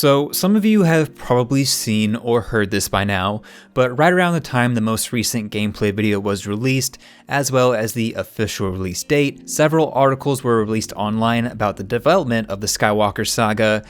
So some of you have probably seen or heard this by now, but right around the time the most recent gameplay video was released, as well as the official release date, several articles were released online about the development of the Skywalker Saga.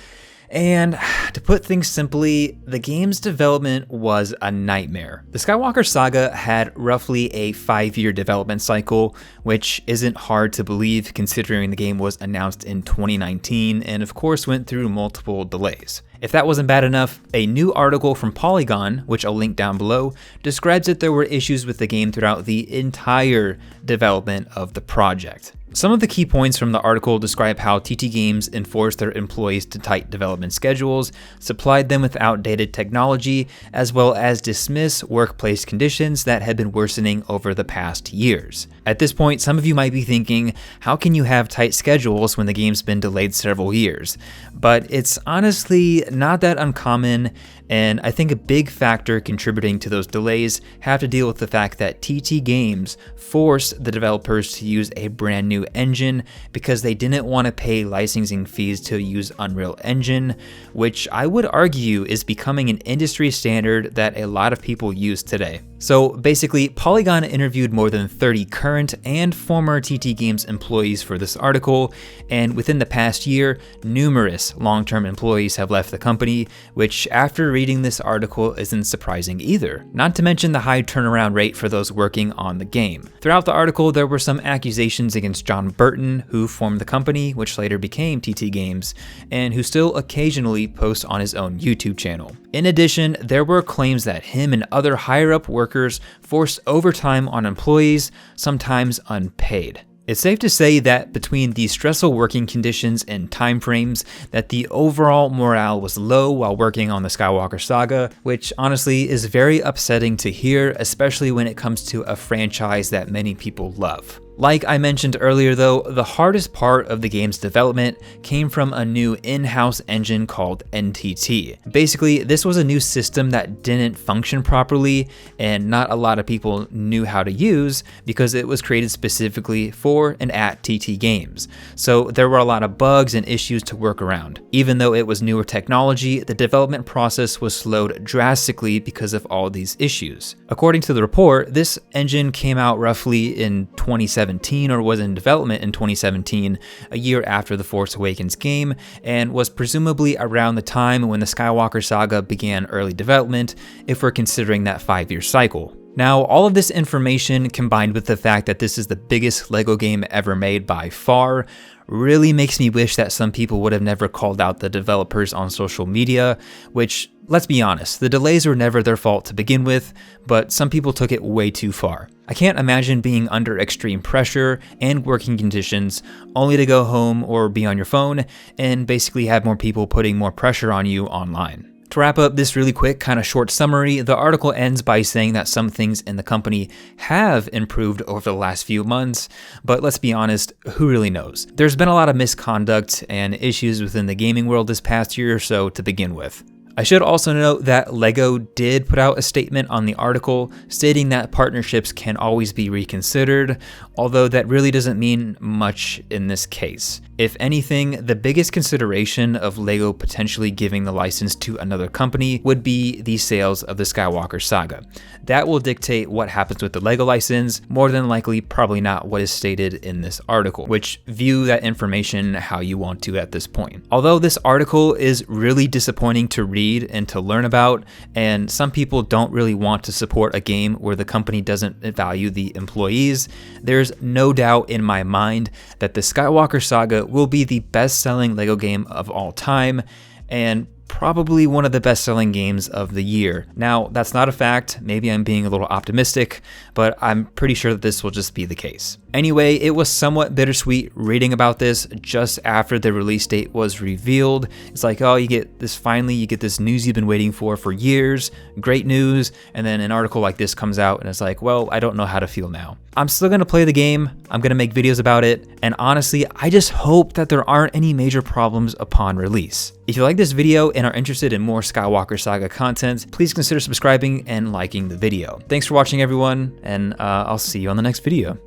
And to put things simply, the game's development was a nightmare. The Skywalker Saga had roughly a 5-year development cycle, which isn't hard to believe considering the game was announced in 2019 and of course went through multiple delays. If that wasn't bad enough, a new article from Polygon, which I'll link down below, describes that there were issues with the game throughout the entire development of the project. Some of the key points from the article describe how TT Games enforced their employees to tight development schedules, supplied them with outdated technology, as well as dismiss workplace conditions that had been worsening over the past years. At this point, some of you might be thinking, how can you have tight schedules when the game's been delayed several years? But it's honestly not that uncommon, and I think a big factor contributing to those delays have to deal with the fact that TT Games forced the developers to use a brand new engine because they didn't want to pay licensing fees to use Unreal Engine, which I would argue is becoming an industry standard that a lot of people use today. So basically, Polygon interviewed more than 30 current and former TT Games employees for this article, and within the past year, numerous long-term employees have left the company, which after reading this article isn't surprising either, not to mention the high turnaround rate for those working on the game. Throughout the article, there were some accusations against John Burton, who formed the company, which later became TT Games, and who still occasionally posts on his own YouTube channel. In addition, there were claims that him and other higher-up workers forced overtime on employees, sometimes unpaid. It's safe to say that between the stressful working conditions and timeframes, that the overall morale was low while working on the Skywalker Saga, which honestly is very upsetting to hear, especially when it comes to a franchise that many people love. Like I mentioned earlier though, the hardest part of the game's development came from a new in-house engine called NTT. Basically, this was a new system that didn't function properly and not a lot of people knew how to use because it was created specifically for and at TT Games. So there were a lot of bugs and issues to work around. Even though it was newer technology, the development process was slowed drastically because of all these issues. According to the report, this engine came out roughly in 2017 or was in development in 2017, a year after the Force Awakens game, and was presumably around the time when the Skywalker Saga began early development, if we're considering that 5-year cycle. Now, all of this information combined with the fact that this is the biggest LEGO game ever made by far, really makes me wish that some people would have never called out the developers on social media, which, let's be honest, the delays were never their fault to begin with, but some people took it way too far. I can't imagine being under extreme pressure and working conditions only to go home or be on your phone and basically have more people putting more pressure on you online. To wrap up this really quick, kind of short summary, the article ends by saying that some things in the company have improved over the last few months, but let's be honest, who really knows? There's been a lot of misconduct and issues within the gaming world this past year or so to begin with. I should also note that LEGO did put out a statement on the article stating that partnerships can always be reconsidered, although that really doesn't mean much in this case. If anything, the biggest consideration of LEGO potentially giving the license to another company would be the sales of the Skywalker Saga. That will dictate what happens with the LEGO license, more than likely probably not what is stated in this article, which view that information how you want to at this point. Although this article is really disappointing to read and to learn about, and some people don't really want to support a game where the company doesn't value the employees, there's no doubt in my mind that the Skywalker Saga will be the best-selling LEGO game of all time, and probably one of the best-selling games of the year. Now, that's not a fact, maybe I'm being a little optimistic, but I'm pretty sure that this will just be the case. Anyway, it was somewhat bittersweet reading about this just after the release date was revealed. It's like, oh, you get this news you've been waiting for years, great news, and then an article like this comes out and it's like, well, I don't know how to feel now. I'm still gonna play the game, I'm gonna make videos about it, and honestly, I just hope that there aren't any major problems upon release. If you like this video and are interested in more Skywalker Saga content, please consider subscribing and liking the video. Thanks for watching everyone, and I'll see you on the next video.